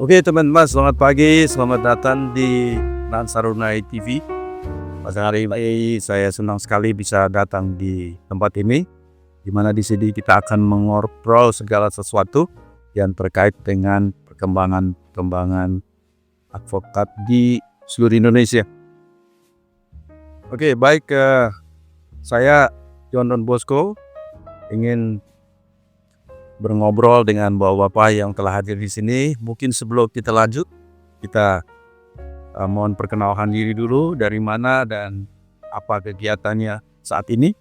Oke teman-teman, selamat pagi, selamat datang di Nansarunai TV. Pada hari ini saya senang sekali bisa datang di tempat ini, di mana di sini kita akan mengobrol segala sesuatu yang terkait dengan perkembangan advokat di seluruh Indonesia. Oke, baik, saya John Don Bosco ingin berngobrol dengan bapak-bapak yang telah hadir di sini. Mungkin sebelum kita lanjut, kita mohon perkenalkan diri dulu, dari mana dan apa kegiatannya saat ini.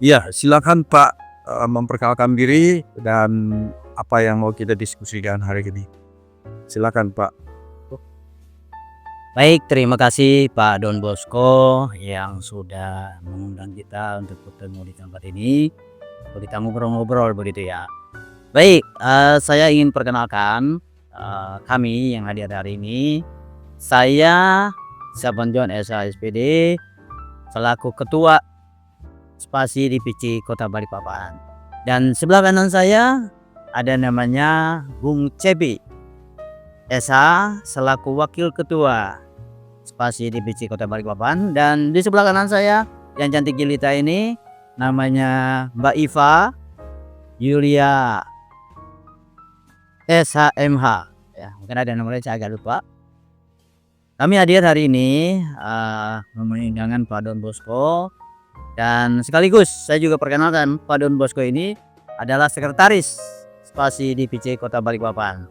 Iya, silakan Pak memperkenalkan diri dan apa yang mau kita diskusikan hari ini. Silakan Pak. Baik, terima kasih Pak Don Bosco yang sudah mengundang kita untuk bertemu di tempat ini. Kita ngobrol-ngobrol begitu ya. Baik, saya ingin perkenalkan kami yang hadir hari ini. Saya Saban John SHSPD selaku Ketua Spasi DPC Kota Balikpapan. Dan sebelah kanan saya ada namanya Bung Cepi SH selaku Wakil Ketua Spasi DPC Kota Balikpapan. Dan di sebelah kanan saya yang cantik jelita ini namanya Mbak Iva Yulia SHMH ya, mungkin ada nomornya saya agak lupa. Kami hadir hari ini memenuhi undangan Pak Don Bosco, dan sekaligus saya juga perkenalkan Pak Don Bosco ini adalah sekretaris Spasi DPC Kota Balikpapan.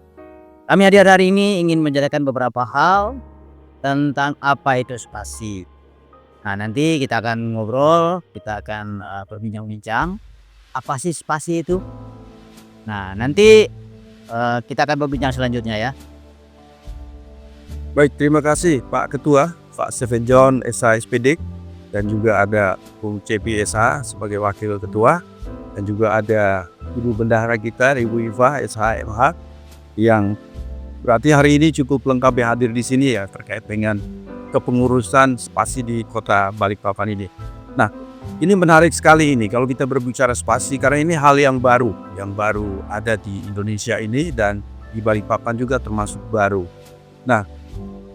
Kami hadir hari ini ingin menjelaskan beberapa hal tentang apa itu spasi. Nah, nanti kita akan ngobrol, kita akan berbincang-bincang apa sih spasi itu. Nah, nanti kita akan berbincang selanjutnya ya. Baik, terima kasih Pak Ketua, Pak Stephen John SHSPD, dan juga ada Bung Cepi SH sebagai Wakil Ketua, dan juga ada Ibu Bendahara kita, Ibu Iva SHMH, yang berarti hari ini cukup lengkap yang hadir di sini ya terkait dengan kepengurusan spasi di Kota Balikpapan ini. Nah, ini menarik sekali ini kalau kita berbicara spasi, karena ini hal yang baru ada di Indonesia ini, dan di Balikpapan juga termasuk baru. Nah,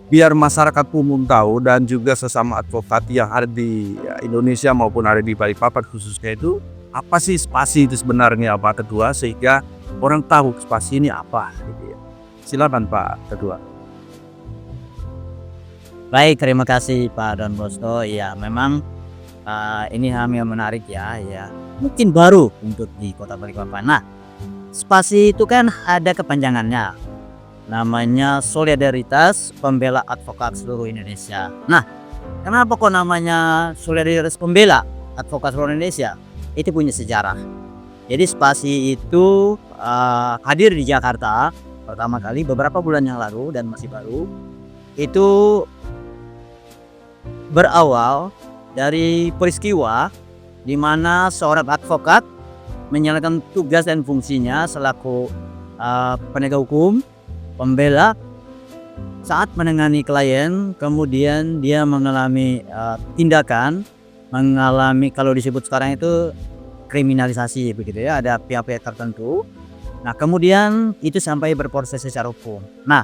biar masyarakat umum tahu dan juga sesama advokat yang ada di Indonesia maupun ada di Balikpapan khususnya, itu apa sih spasi itu sebenarnya Pak Ketua, sehingga orang tahu spasi ini apa gitu ya. Silakan Pak Ketua. Baik, terima kasih Pak Don Bosco. Ya, memang ini hal yang menarik ya. Mungkin baru untuk di Kota Balikpapan. Nah, spasi itu kan ada kepanjangannya. Namanya Solidaritas Pembela Advokat Seluruh Indonesia. Nah, kenapa kok namanya Solidaritas Pembela Advokat Seluruh Indonesia? Itu punya sejarah. Jadi spasi itu hadir di Jakarta pertama kali beberapa bulan yang lalu dan masih baru. Itu berawal dari peristiwa di mana seorang advokat menjalankan tugas dan fungsinya selaku penegak hukum, pembela saat menangani klien, kemudian dia mengalami tindakan, kalau disebut sekarang itu kriminalisasi begitu ya, ada pihak-pihak tertentu. Nah, kemudian itu sampai berproses secara hukum. Nah,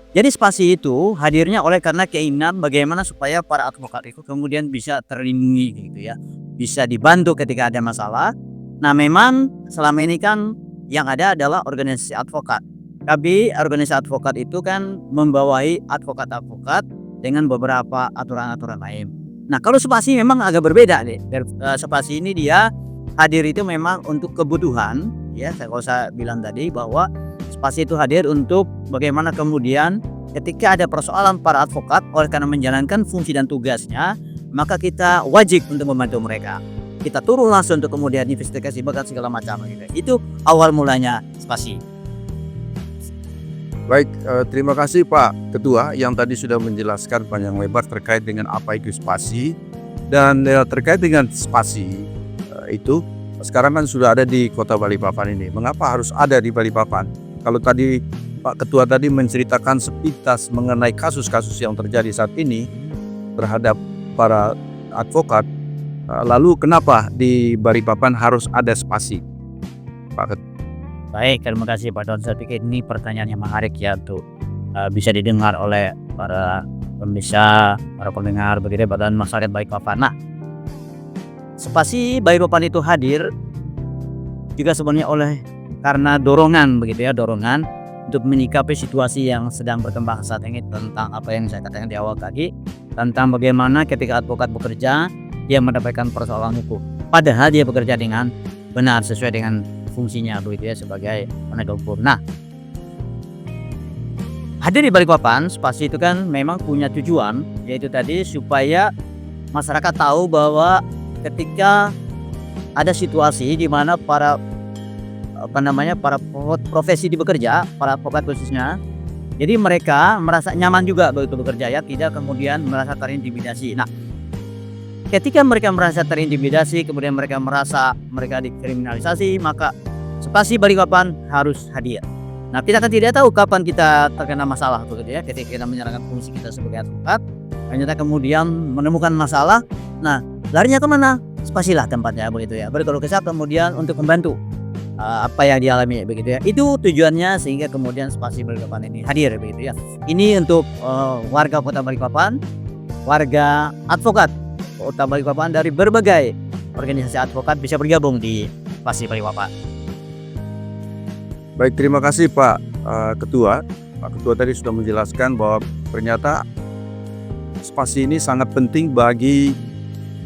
jadi spasi itu hadirnya oleh karena keinginan bagaimana supaya para advokat itu kemudian bisa terlindungi gitu ya, bisa dibantu ketika ada masalah. Nah, memang selama ini kan yang ada adalah organisasi advokat. Tapi organisasi advokat itu kan membawahi advokat-advokat dengan beberapa aturan-aturan lain. Nah, kalau spasi memang agak berbeda nih. Spasi ini dia hadir itu memang untuk kebutuhan ya. Saya bilang tadi bahwa spasi itu hadir untuk bagaimana kemudian ketika ada persoalan para advokat oleh karena menjalankan fungsi dan tugasnya, maka kita wajib untuk membantu mereka. Kita turun langsung untuk kemudian investigasi bakat segala macam gitu. Itu awal mulanya spasi. Baik, terima kasih Pak Ketua yang tadi sudah menjelaskan panjang lebar terkait dengan apa itu spasi. Dan terkait dengan spasi itu sekarang kan sudah ada di Kota Balikpapan ini. Mengapa harus ada di Balikpapan? Kalau tadi Pak Ketua tadi menceritakan sepintas mengenai kasus-kasus yang terjadi saat ini terhadap para advokat, lalu kenapa di Balikpapan harus ada spasi, Pak Ketua? Baik, terima kasih Pak Don. Saya pikir ini pertanyaan yang menarik ya untuk bisa didengar oleh para pemirsa, para pendengar begitu ya, dan masyarakat Balikpapan. Nah, spasi Balikpapan itu hadir juga sebenarnya karena dorongan begitu ya, dorongan untuk menyikapi situasi yang sedang berkembang saat ini tentang apa yang saya katakan di awal tadi, tentang bagaimana ketika advokat bekerja dia mendapatkan persoalan hukum. Padahal dia bekerja dengan benar sesuai dengan fungsinya begitu ya sebagai penegak hukum. Nah, hadir di Balikpapan, spasi itu kan memang punya tujuan, yaitu tadi supaya masyarakat tahu bahwa ketika ada situasi di mana para profesi di bekerja, para advokat khususnya, jadi mereka merasa nyaman juga begitu bekerja ya, tidak kemudian merasa terintimidasi. Nah, ketika mereka merasa terintimidasi, kemudian mereka merasa mereka dikriminalisasi, maka spasi Balikpapan harus hadir. Nah, kita kan tidak tahu kapan kita terkena masalah begitu ya, ketika kita menjalankan fungsi kita sebagai advokat, ternyata kemudian menemukan masalah. Nah, larinya kemana? Spasi lah tempatnya begitu ya. Berkeluh kesah kemudian untuk membantu apa yang dialami begitu ya. Itu tujuannya sehingga kemudian spasi Balikpapan ini hadir begitu ya. Ini untuk warga Kota Balikpapan, warga advokat Kota Balikpapan dari berbagai organisasi advokat bisa bergabung di spasi Balikpapan. Baik, terima kasih Pak Ketua. Pak Ketua tadi sudah menjelaskan bahwa ternyata spasi ini sangat penting bagi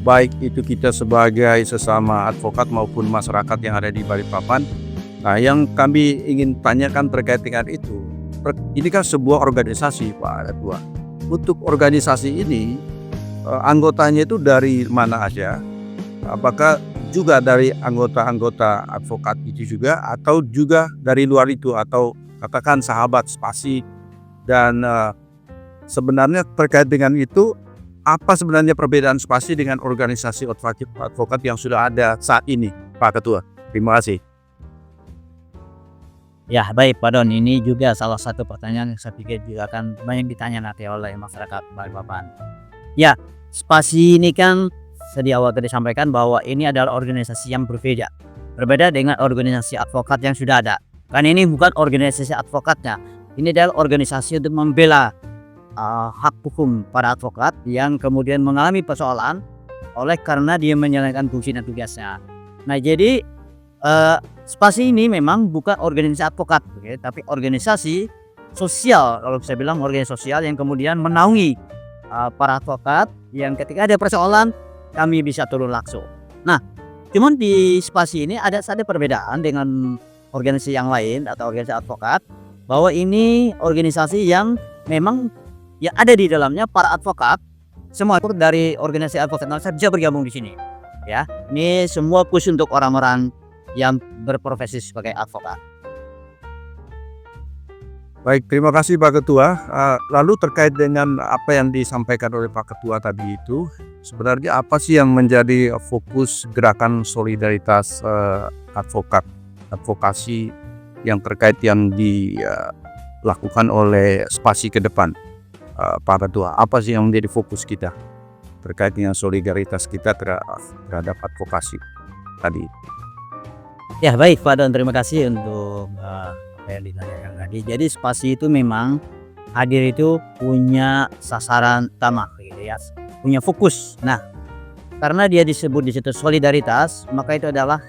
baik itu kita sebagai sesama advokat maupun masyarakat yang ada di Balikpapan. Nah, yang kami ingin tanyakan terkait dengan itu, ini kan sebuah organisasi Pak Ketua. Untuk organisasi ini anggotanya itu dari mana aja? Apakah juga dari anggota-anggota advokat itu juga atau juga dari luar itu atau katakan sahabat spasi? Dan sebenarnya terkait dengan itu, apa sebenarnya perbedaan spasi dengan organisasi advokat yang sudah ada saat ini Pak Ketua? Terima kasih. Ya baik Pak Don, ini juga salah satu pertanyaan yang saya pikir juga akan banyak ditanya nanti oleh masyarakat Balikpapan. Ya, spasi ini kan di awal tadi sampaikan bahwa ini adalah organisasi yang berbeda dengan organisasi advokat yang sudah ada. Karena ini bukan organisasi advokatnya, ini adalah organisasi untuk membela hak hukum para advokat yang kemudian mengalami persoalan oleh karena dia menjalankan fungsi dan tugasnya. Nah, jadi spasi ini memang bukan organisasi advokat, tapi organisasi sosial. Kalau saya bilang organisasi sosial yang kemudian menaungi para advokat yang ketika ada persoalan kami bisa turun langsung. Nah, cuman di spasi ini ada perbedaan dengan organisasi yang lain atau organisasi advokat, bahwa ini organisasi yang memang ya ada di dalamnya para advokat, semua dari organisasi advokat saya bisa bergabung di sini. Ya, ini semua khusus untuk orang-orang yang berprofesi sebagai advokat. Baik, terima kasih Pak Ketua. Lalu terkait dengan apa yang disampaikan oleh Pak Ketua tadi itu, sebenarnya apa sih yang menjadi fokus gerakan solidaritas advokasi yang terkait yang dilakukan oleh spasi ke depan, Pak Ketua? Apa sih yang menjadi fokus kita terkait dengan solidaritas kita terhadap advokasi tadi? Ya baik Pak Don, terima kasih untuk apa yang ditanyakan tadi. Jadi spasi itu memang hadir itu punya sasaran utama gitu ya, punya fokus. Nah, karena dia disebut di situ solidaritas, maka itu adalah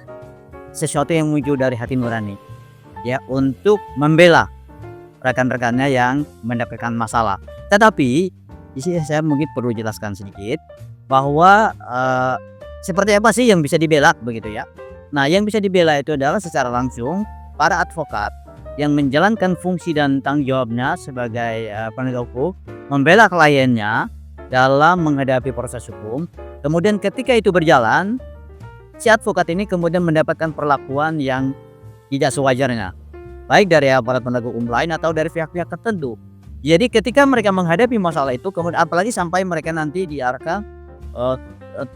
sesuatu yang muncul dari hati nurani ya, untuk membela rekan-rekannya yang mendapatkan masalah. Tetapi di sini saya mungkin perlu jelaskan sedikit bahwa seperti apa sih yang bisa dibela begitu ya. Nah, yang bisa dibela itu adalah secara langsung para advokat yang menjalankan fungsi dan tanggung jawabnya sebagai penegak hukum, membela kliennya dalam menghadapi proses hukum. Kemudian ketika itu berjalan, si advokat ini kemudian mendapatkan perlakuan yang tidak sewajarnya, baik dari aparat penegak hukum lain atau dari pihak-pihak tertentu. Jadi ketika mereka menghadapi masalah itu, kemudian apalagi sampai mereka nanti diarahkan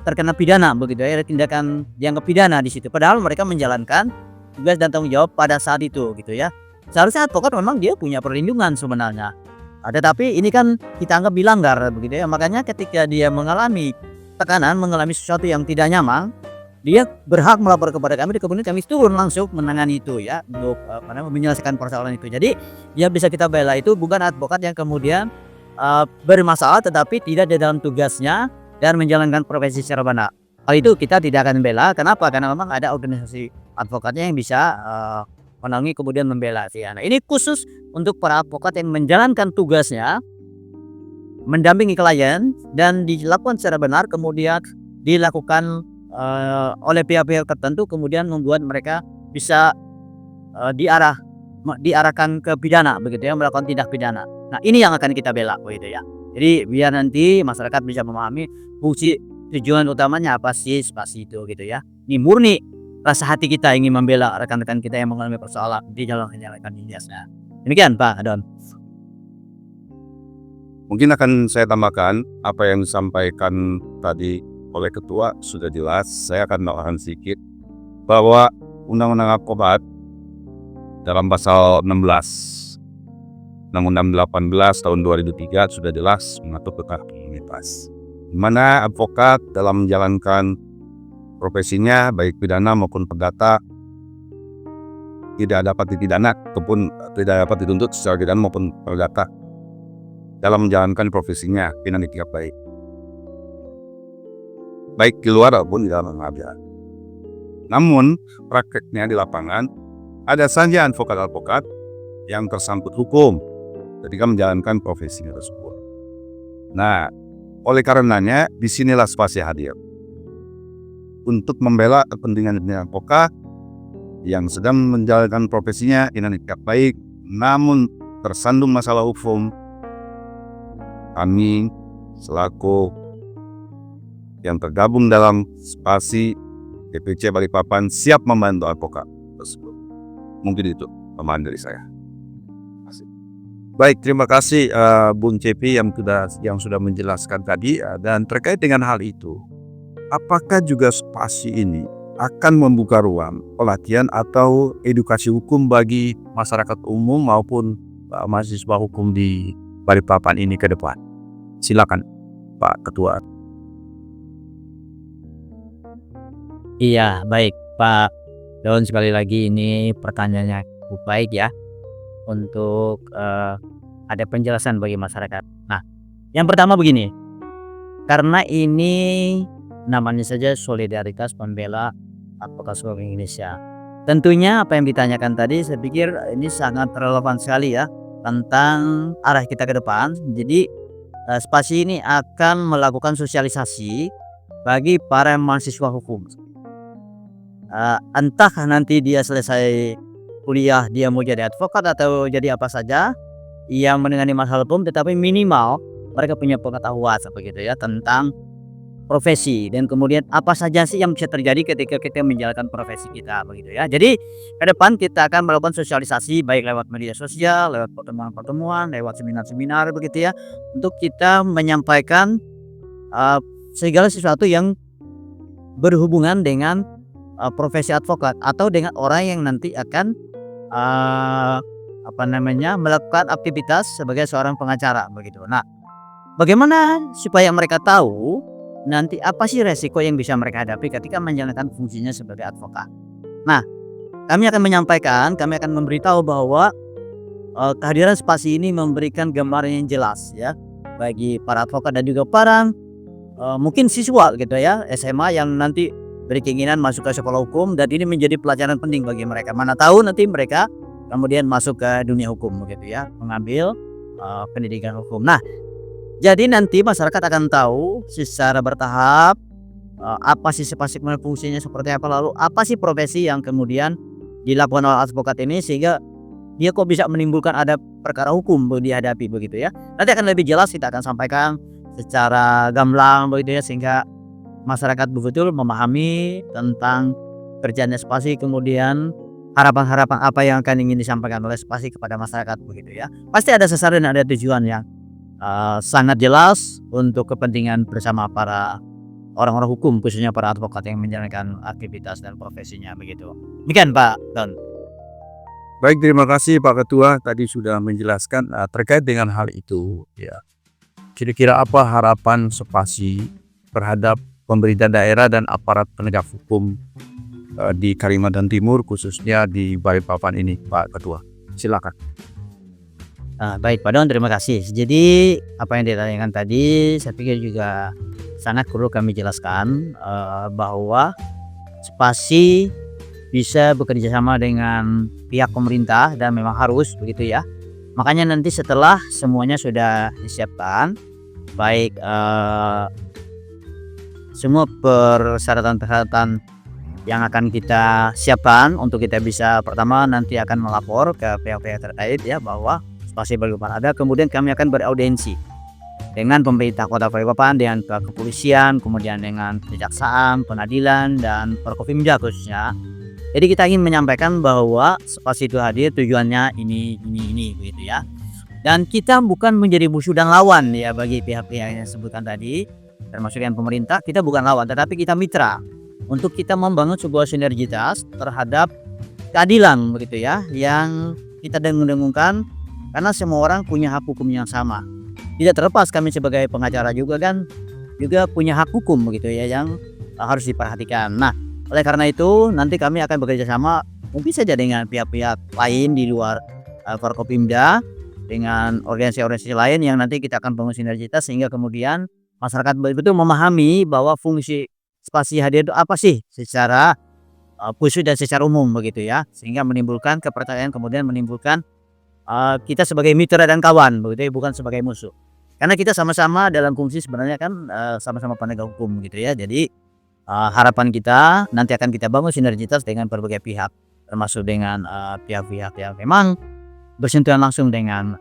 terkena pidana begitu ya, tindakan dianggap pidana di situ, padahal mereka menjalankan tugas dan tanggung jawab pada saat itu gitu ya. Seharusnya advokat memang dia punya perlindungan sebenarnya, tetapi ini kan kita anggap dilanggar begitu ya. Makanya ketika dia mengalami tekanan, mengalami sesuatu yang tidak nyaman, dia berhak melapor kepada kami, kemudian kami turun langsung menangani itu ya, untuk menyelesaikan persoalan itu. Jadi yang bisa kita bela itu bukan advokat yang kemudian bermasalah tetapi tidak di dalam tugasnya dan menjalankan profesi secara benar. Hal itu kita tidak akan bela. Kenapa? Karena memang ada organisasi advokatnya yang bisa menaungi kemudian membela sih. Nah, ini khusus untuk para advokat yang menjalankan tugasnya mendampingi klien dan dilakukan secara benar, kemudian dilakukan oleh pihak-pihak tertentu, kemudian membuat mereka bisa diarahkan ke pidana begitu ya, melakukan tindak pidana. Nah, ini yang akan kita bela begitu ya. Jadi biar nanti masyarakat bisa memahami fungsi tujuan utamanya apa sih spasi itu gitu ya. Ini murni rasa hati kita ingin membela rekan-rekan kita yang mengalami persoalan di dalam menjalankan diasnya. Demikian Pak Don. Mungkin akan saya tambahkan apa yang disampaikan tadi oleh ketua sudah jelas. Saya akan menambahkan sedikit bahwa Undang-Undang Advokat dalam pasal 16 Undang-Undang 18 tahun 2003 sudah jelas mengatur tentang imunitas, di mana advokat dalam menjalankan profesinya baik pidana maupun perdata tidak dapat dipidana ataupun tidak dapat dituntut secara pidana maupun perdata dalam menjalankan profesinya dengan etikat baik di luar maupun di dalam pengadilan. Namun prakteknya di lapangan ada saja advokat-advokat yang tersangkut hukum ketika menjalankan profesinya tersebut. Nah, oleh karenanya disinilah spasi hadir untuk membela kepentingan advokat yang sedang menjalankan profesinya dengan etikat baik, namun tersandung masalah hukum. Kami selaku yang tergabung dalam spasi DPC Balikpapan siap membantu advokat tersebut. Mungkin itu pemahaman dari saya. Baik, terima kasih Bung Cepi yang sudah menjelaskan tadi. Dan terkait dengan hal itu, apakah juga spasi ini akan membuka ruang pelatihan atau edukasi hukum bagi masyarakat umum maupun mahasiswa hukum di Balikpapan ini ke depan? Silakan Pak Ketua. Iya, baik Pak Don, sekali lagi ini pertanyaannya cukup baik ya untuk ada penjelasan bagi masyarakat. Nah, yang pertama begini, karena ini namanya saja solidaritas pembela advokat seluruh Indonesia. Tentunya apa yang ditanyakan tadi saya pikir ini sangat relevan sekali ya tentang arah kita ke depan. Jadi spasi ini akan melakukan sosialisasi bagi para mahasiswa hukum. Entah nanti dia selesai kuliah dia mau jadi advokat atau jadi apa saja yang menangani masalah hukum, tetapi minimal mereka punya pengetahuan begitu ya tentang profesi dan kemudian apa saja sih yang bisa terjadi ketika kita menjalankan profesi kita begitu ya. Jadi ke depan kita akan melakukan sosialisasi baik lewat media sosial, lewat pertemuan-pertemuan, lewat seminar-seminar begitu ya, untuk kita menyampaikan segala sesuatu yang berhubungan dengan profesi advokat atau dengan orang yang nanti akan melakukan aktivitas sebagai seorang pengacara begitu. Nah, bagaimana supaya mereka tahu nanti apa sih resiko yang bisa mereka hadapi ketika menjalankan fungsinya sebagai advokat. Nah, kami akan menyampaikan, kami akan memberitahu bahwa kehadiran spasi ini memberikan gambaran yang jelas ya bagi para advokat dan juga para mungkin siswa gitu ya SMA yang nanti berkeinginan masuk ke sekolah hukum, dan ini menjadi pelajaran penting bagi mereka. Mana tahu nanti mereka kemudian masuk ke dunia hukum begitu ya, mengambil pendidikan hukum. Nah, jadi nanti masyarakat akan tahu secara bertahap apa sih spasi fungsinya seperti apa, lalu apa sih profesi yang kemudian dilakukan oleh advokat ini sehingga dia kok bisa menimbulkan ada perkara hukum dihadapi begitu ya. Nanti akan lebih jelas kita akan sampaikan secara gamblang begitu ya, sehingga masyarakat betul memahami tentang kerjanya spasi, kemudian harapan-harapan apa yang akan ingin disampaikan oleh spasi kepada masyarakat begitu ya. Pasti ada sasaran dan ada tujuan yang sangat jelas untuk kepentingan bersama para orang-orang hukum, khususnya para advokat yang menjalankan aktivitas dan profesinya begitu. Demikian Pak Don. Baik, terima kasih Pak Ketua tadi sudah menjelaskan terkait dengan hal itu ya. Kira-kira apa harapan spasi terhadap pemerintah daerah dan aparat penegak hukum di Kalimantan Timur, khususnya di Balikpapan ini, Pak Ketua. Silakan. Baik Pak Don, terima kasih. Jadi apa yang ditanyakan tadi saya pikir juga sangat perlu kami jelaskan bahwa Spasi bisa bekerja sama dengan pihak pemerintah dan memang harus begitu ya. Makanya nanti setelah semuanya sudah disiapkan, baik semua persyaratan-persyaratan yang akan kita siapkan untuk kita bisa pertama nanti akan melapor ke pihak-pihak terkait ya bahwa Spasi Balikpapan ada, kemudian kami akan beraudiensi dengan pemerintah Kota Balikpapan, dengan pihak kepolisian, kemudian dengan kejaksaan, pengadilan, dan Forkopimda khususnya. Jadi kita ingin menyampaikan bahwa Spasi itu hadir tujuannya ini begitu ya. Dan kita bukan menjadi musuh dan lawan ya bagi pihak-pihak yang disebutkan tadi, termasuk yang pemerintah. Kita bukan lawan, tetapi kita mitra untuk kita membangun sebuah sinergitas terhadap keadilan begitu ya, yang kita dengung-dengungkan. Karena semua orang punya hak hukum yang sama. Tidak terlepas kami sebagai pengacara juga kan juga punya hak hukum begitu ya yang harus diperhatikan. Nah, oleh karena itu nanti kami akan bekerja sama mungkin saja dengan pihak-pihak lain di luar Forkopimda, dengan organisasi-organisasi lain yang nanti kita akan bangun sinergitas sehingga kemudian masyarakat betul-betul memahami bahwa fungsi Spasi hadir itu apa sih secara khusus dan secara umum begitu ya, sehingga menimbulkan kepercayaan, kemudian menimbulkan kita sebagai mitra dan kawan begitu ya, bukan sebagai musuh. Karena kita sama-sama dalam fungsi sebenarnya kan sama-sama penegak hukum gitu ya. Jadi harapan kita nanti akan kita bangun sinergitas dengan berbagai pihak, termasuk dengan pihak-pihak yang memang bersentuhan langsung dengan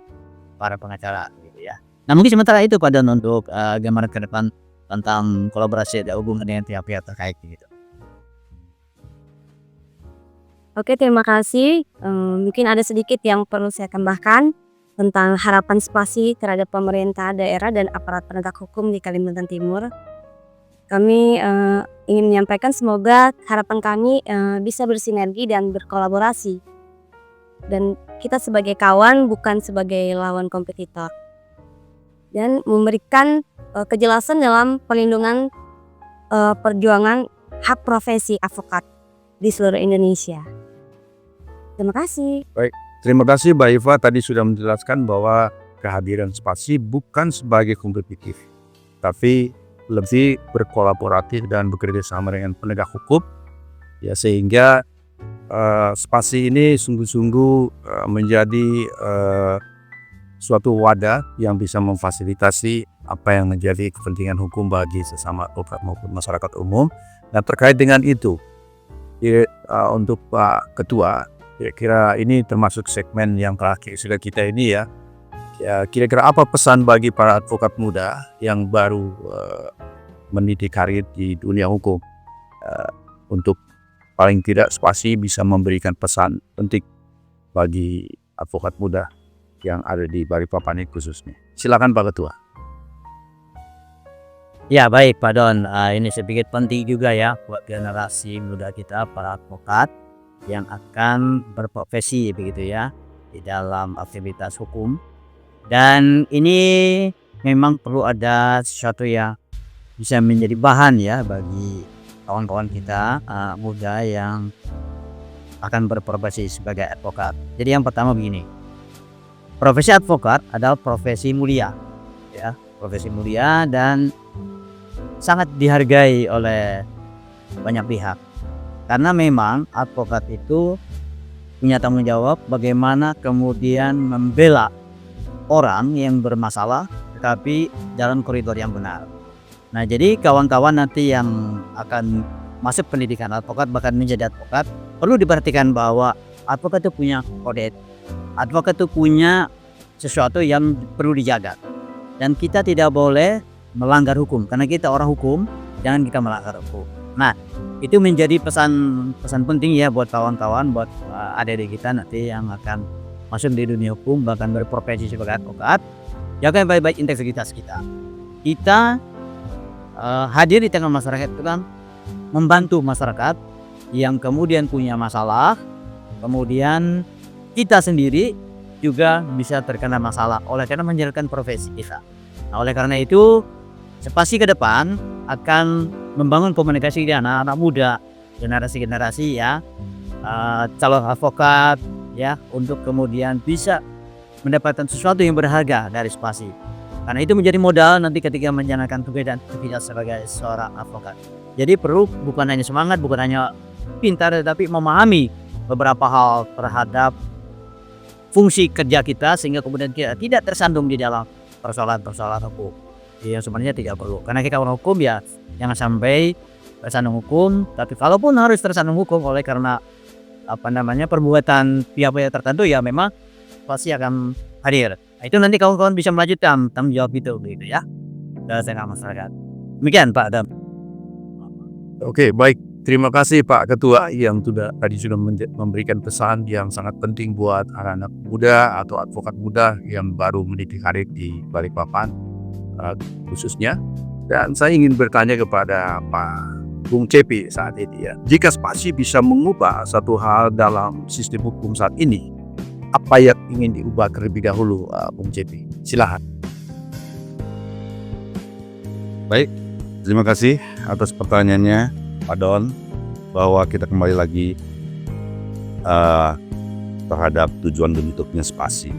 para pengacara gitu ya. Nah mungkin sementara itu Pak Don untuk gambaran ke depan tentang kolaborasi dan hubungan dengan pihak-pihak terkait gitu. Oke, terima kasih. Mungkin ada sedikit yang perlu saya tambahkan tentang harapan Spasi terhadap pemerintah daerah dan aparat penegak hukum di Kalimantan Timur. Kami ingin menyampaikan semoga harapan kami bisa bersinergi dan berkolaborasi. Dan kita sebagai kawan bukan sebagai lawan kompetitor. Dan memberikan kejelasan dalam perlindungan perjuangan hak profesi advokat di seluruh Indonesia. Terima kasih. Baik, terima kasih Mbak Iva tadi sudah menjelaskan bahwa kehadiran Spasi bukan sebagai kompetitif, tapi lebih berkolaboratif dan bekerja sama dengan penegak hukum, ya sehingga Spasi ini sungguh-sungguh menjadi suatu wadah yang bisa memfasilitasi apa yang menjadi kepentingan hukum bagi sesama advokat maupun masyarakat umum. Dan terkait dengan itu, untuk Pak Ketua, kira-kira ini termasuk segmen yang terakhir sudah kita ini ya. Kira-kira apa pesan bagi para advokat muda yang baru meniti karir di dunia hukum, untuk paling tidak Spasi bisa memberikan pesan penting bagi advokat muda yang ada di Balikpapan ini khususnya. Silakan Pak Ketua. Ya baik Pak Don, ini saya pikir penting juga ya buat generasi muda kita, para advokat yang akan berprofesi begitu ya di dalam aktivitas hukum. Dan ini memang perlu ada sesuatu yang bisa menjadi bahan ya bagi kawan-kawan kita muda yang akan berprofesi sebagai advokat. Jadi yang pertama begini, profesi advokat adalah profesi mulia ya, profesi mulia dan sangat dihargai oleh banyak pihak. Karena memang advokat itu punya tanggung jawab bagaimana kemudian membela orang yang bermasalah tetapi dalam koridor yang benar. Nah jadi kawan-kawan nanti yang akan masuk pendidikan advokat bahkan menjadi advokat perlu diperhatikan bahwa advokat itu punya kode, advokat itu punya sesuatu yang perlu dijaga. Dan kita tidak boleh melanggar hukum karena kita orang hukum, jangan kita melanggar hukum. Nah itu menjadi pesan penting ya buat kawan-kawan, buat adik-adik kita nanti yang akan masuk di dunia hukum bahkan berprofesi sebagai advokat. Jaga baik-baik integritas kita. Kita hadir di tengah masyarakat itu kan membantu masyarakat yang kemudian punya masalah, kemudian kita sendiri juga bisa terkena masalah oleh karena menjalankan profesi kita. Nah oleh karena itu Spasi ke depan akan membangun komunikasi di anak-anak muda, generasi-generasi ya, calon advokat ya, untuk kemudian bisa mendapatkan sesuatu yang berharga dari spasi. Karena itu menjadi modal nanti ketika menjalankan tugas dan tugas sebagai seorang advokat. Jadi perlu bukan hanya semangat, bukan hanya pintar, tetapi memahami beberapa hal terhadap fungsi kerja kita sehingga kemudian kita tidak tersandung di dalam persoalan-persoalan hukum. Yang sebenarnya tidak perlu. Karena kita orang hukum ya jangan sampai tersandung hukum. Tapi kalaupun harus tersandung hukum oleh karena perbuatan pihak-pihak tertentu ya memang pasti akan hadir. Nah, itu nanti kawan-kawan bisa melanjutkan tanggung jawab itu begitu ya. Dari tengah masyarakat. Demikian Pak Adam. Oke, baik. Terima kasih Pak Ketua yang sudah memberikan pesan yang sangat penting buat anak-anak muda atau advokat muda yang baru meniti karir di Balikpapan khususnya. Dan saya ingin bertanya kepada Pak Bung Cepi saat ini ya. Jika spasi bisa mengubah satu hal dalam sistem hukum saat ini, apa yang ingin diubah terlebih dahulu, Bung Cepi? Silahkan. Baik, terima kasih atas pertanyaannya, Pak Don, bahwa kita kembali lagi terhadap tujuan bentuknya spasi.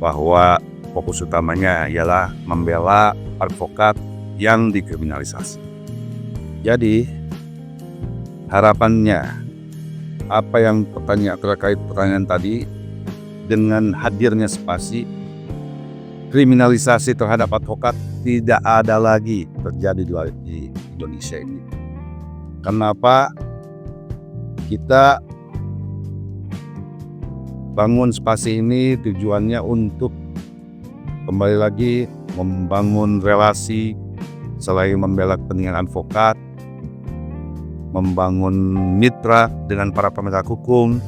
Bahwa fokus utamanya ialah membela advokat yang dikriminalisasi. Jadi, harapannya, apa yang terkait pertanyaan tadi, dengan hadirnya spasi, kriminalisasi terhadap advokat tidak ada lagi terjadi di Indonesia ini. Kenapa kita bangun spasi ini? Tujuannya untuk kembali lagi membangun relasi selain membela kepentingan advokat, membangun mitra dengan para penegak hukum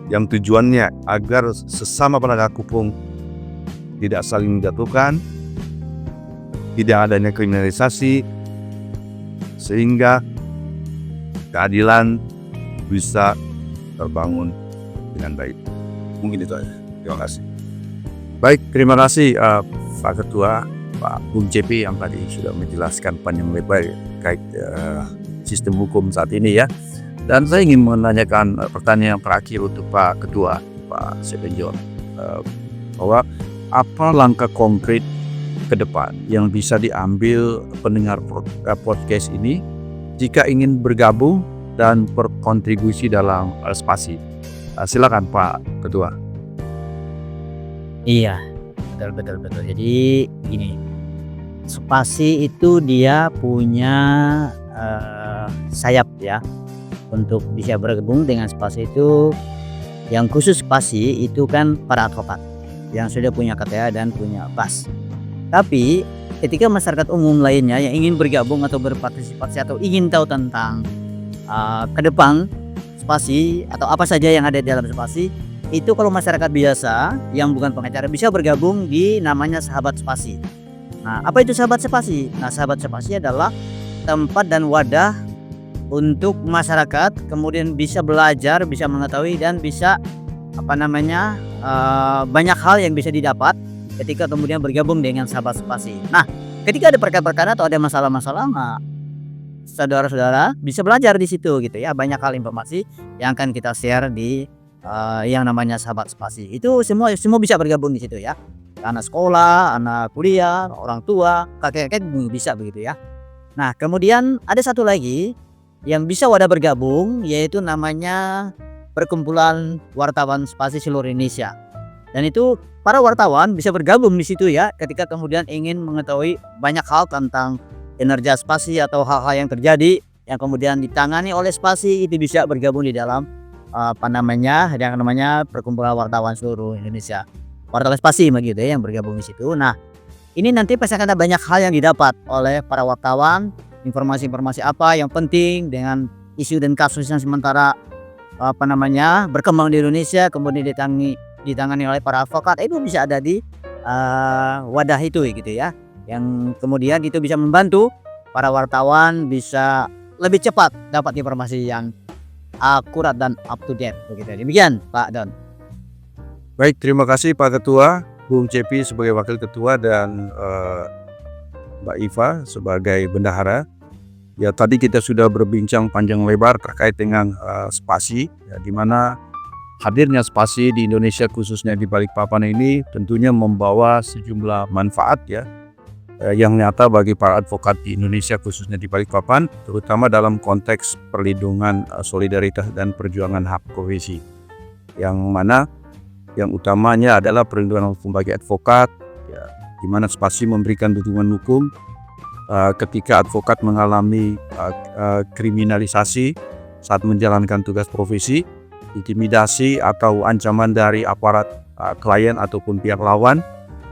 yang tujuannya agar sesama penegak hukum tidak saling menjatuhkan, tidak adanya kriminalisasi, sehingga keadilan bisa terbangun dengan baik. Mungkin itu aja. Terima kasih. Baik, terima kasih Pak Ketua, Pak Bung Cepi yang tadi sudah menjelaskan panjang lebar terkait sistem hukum saat ini ya. Dan saya ingin menanyakan pertanyaan yang terakhir untuk Pak Ketua, Pak Stephen John, bahwa apa langkah konkret ke depan yang bisa diambil pendengar podcast ini jika ingin bergabung dan berkontribusi dalam spasi? Silakan Pak Ketua. Iya, betul. Jadi gini, spasi itu dia punya sayap ya untuk bisa bergabung dengan spasi itu. Yang khusus spasi itu kan para advokat yang sudah punya KTA dan punya BAS. Tapi ketika masyarakat umum lainnya yang ingin bergabung atau berpartisipasi atau ingin tahu tentang ke depan spasi atau apa saja yang ada di dalam spasi, itu kalau masyarakat biasa yang bukan pengacara bisa bergabung di namanya sahabat spasi. Nah, apa itu sahabat spasi? Nah, sahabat spasi adalah tempat dan wadah untuk masyarakat kemudian bisa belajar, bisa mengetahui dan bisa banyak hal yang bisa didapat ketika kemudian bergabung dengan sahabat spasi. Nah, ketika ada perkara-perkara atau ada masalah-masalah, saudara-saudara bisa belajar di situ gitu ya. Banyak hal informasi yang akan kita share di yang namanya sahabat spasi. Itu semua bisa bergabung di situ ya. Anak sekolah, anak kuliah, orang tua, kakek-kakek bisa begitu ya. Nah, kemudian ada satu lagi yang bisa wadah bergabung, yaitu namanya Perkumpulan Wartawan Spasi Seluruh Indonesia. Dan itu para wartawan bisa bergabung di situ ya, ketika kemudian ingin mengetahui banyak hal tentang kinerja spasi atau hal-hal yang terjadi yang kemudian ditangani oleh spasi, itu bisa bergabung di dalam yang namanya Perkumpulan Wartawan Seluruh Indonesia. Wartawan spasi begitu ya yang bergabung di situ. Nah, ini nanti pasti akan ada banyak hal yang didapat oleh para wartawan, informasi-informasi apa yang penting dengan isu dan kasus yang sementara berkembang di Indonesia, kemudian ditangani oleh para advokat, itu bisa ada di wadah itu gitu ya, yang kemudian itu bisa membantu para wartawan bisa lebih cepat dapat informasi yang akurat dan up to date begitu. Demikian Pak Don. Baik, terima kasih Pak Ketua, Bung Cepi sebagai Wakil Ketua dan Mbak Iva sebagai Bendahara. Ya, tadi kita sudah berbincang panjang lebar terkait dengan spasi, ya, di mana hadirnya spasi di Indonesia khususnya di Balikpapan ini tentunya membawa sejumlah manfaat ya yang nyata bagi para advokat di Indonesia khususnya di Balikpapan, terutama dalam konteks perlindungan solidaritas dan perjuangan hak profesi. Yang mana yang utamanya adalah perlindungan hukum bagi advokat, ya, di mana spasi memberikan dukungan hukum ketika advokat mengalami kriminalisasi saat menjalankan tugas profesi, intimidasi atau ancaman dari aparat klien ataupun pihak lawan,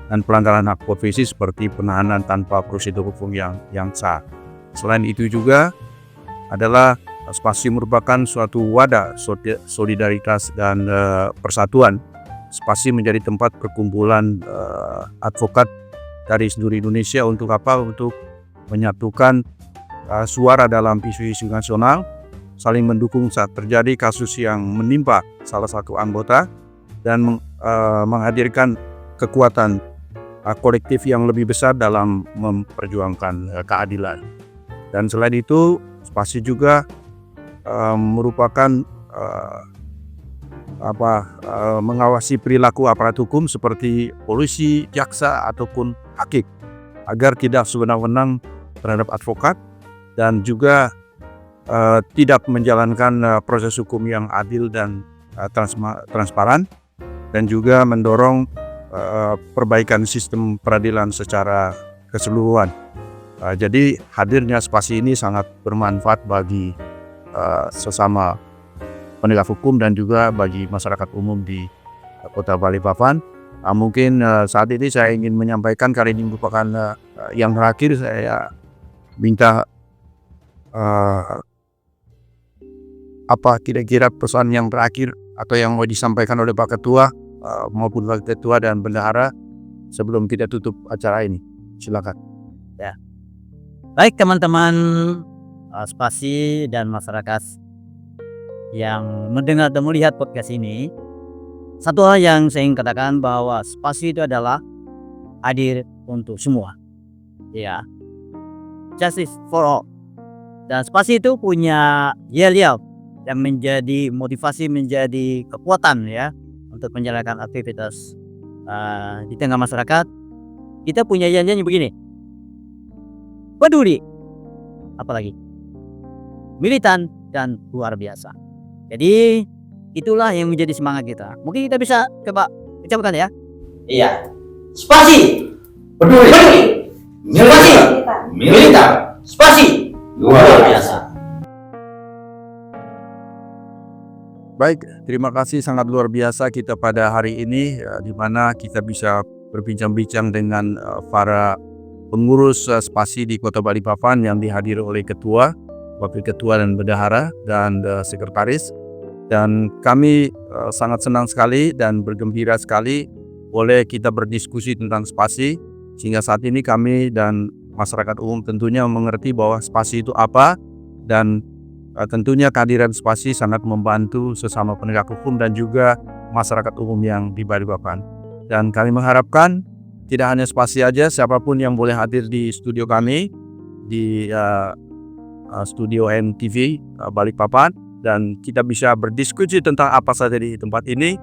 dan pelanggaran hak profesi seperti penahanan tanpa prosedur hukum yang sah. Selain itu juga adalah spasi merupakan suatu wadah solidaritas dan persatuan. Spasi menjadi tempat perkumpulan advokat dari seluruh Indonesia untuk apa? Untuk menyatukan suara dalam isu-isu nasional, saling mendukung saat terjadi kasus yang menimpa salah satu anggota, dan menghadirkan kekuatan kolektif yang lebih besar dalam memperjuangkan keadilan. Dan selain itu, spasi juga merupakan mengawasi perilaku aparat hukum seperti polisi, jaksa ataupun hakim agar tidak sewenang-wenang terhadap advokat, dan juga tidak menjalankan proses hukum yang adil dan transparan, dan juga mendorong perbaikan sistem peradilan secara keseluruhan. Jadi hadirnya spasi ini sangat bermanfaat bagi sesama penegak hukum dan juga bagi masyarakat umum di Kota Balikpapan. Mungkin saat ini saya ingin menyampaikan, kali ini merupakan yang terakhir, saya minta apa kira-kira pesan yang terakhir atau yang mau disampaikan oleh Pak Ketua maupun Wakil Ketua dan Bendahara sebelum kita tutup acara ini. Silakan. Ya. Baik teman-teman spasi dan masyarakat yang mendengar dan melihat podcast ini, satu hal yang saya ingin katakan bahwa spasi itu adalah hadir untuk semua. Ya. Justice for all. Dan spasi itu punya yel-yel yang menjadi motivasi, menjadi kekuatan ya untuk menjalankan aktivitas di tengah masyarakat. Kita punya yel-yel yang begini: peduli, apalagi militan dan luar biasa. Jadi itulah yang menjadi semangat kita. Mungkin kita bisa coba ucapkan ya. Iya. Spasi, peduli, militan, spasi, luar biasa. Baik, terima kasih sangat luar biasa kita pada hari ini, di mana kita bisa berbincang-bincang dengan para pengurus spasi di Kota Balikpapan yang dihadiri oleh Ketua, Wakil Ketua dan Bendahara dan Sekretaris. Dan kami sangat senang sekali dan bergembira sekali boleh kita berdiskusi tentang spasi, sehingga saat ini kami dan masyarakat umum tentunya mengerti bahwa spasi itu apa, dan tentunya kehadiran spasi sangat membantu sesama penegak hukum dan juga masyarakat umum yang di Balikpapan. Dan kami mengharapkan tidak hanya spasi aja, siapapun yang boleh hadir di studio kami di studio NTV Balikpapan, dan kita bisa berdiskusi tentang apa saja di tempat ini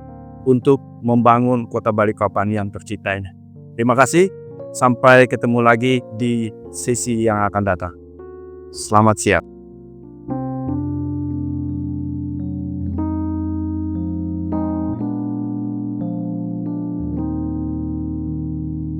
untuk membangun Kota Balikpapan yang tercipta ini. Terima kasih, sampai ketemu lagi di sesi yang akan datang. Selamat siang.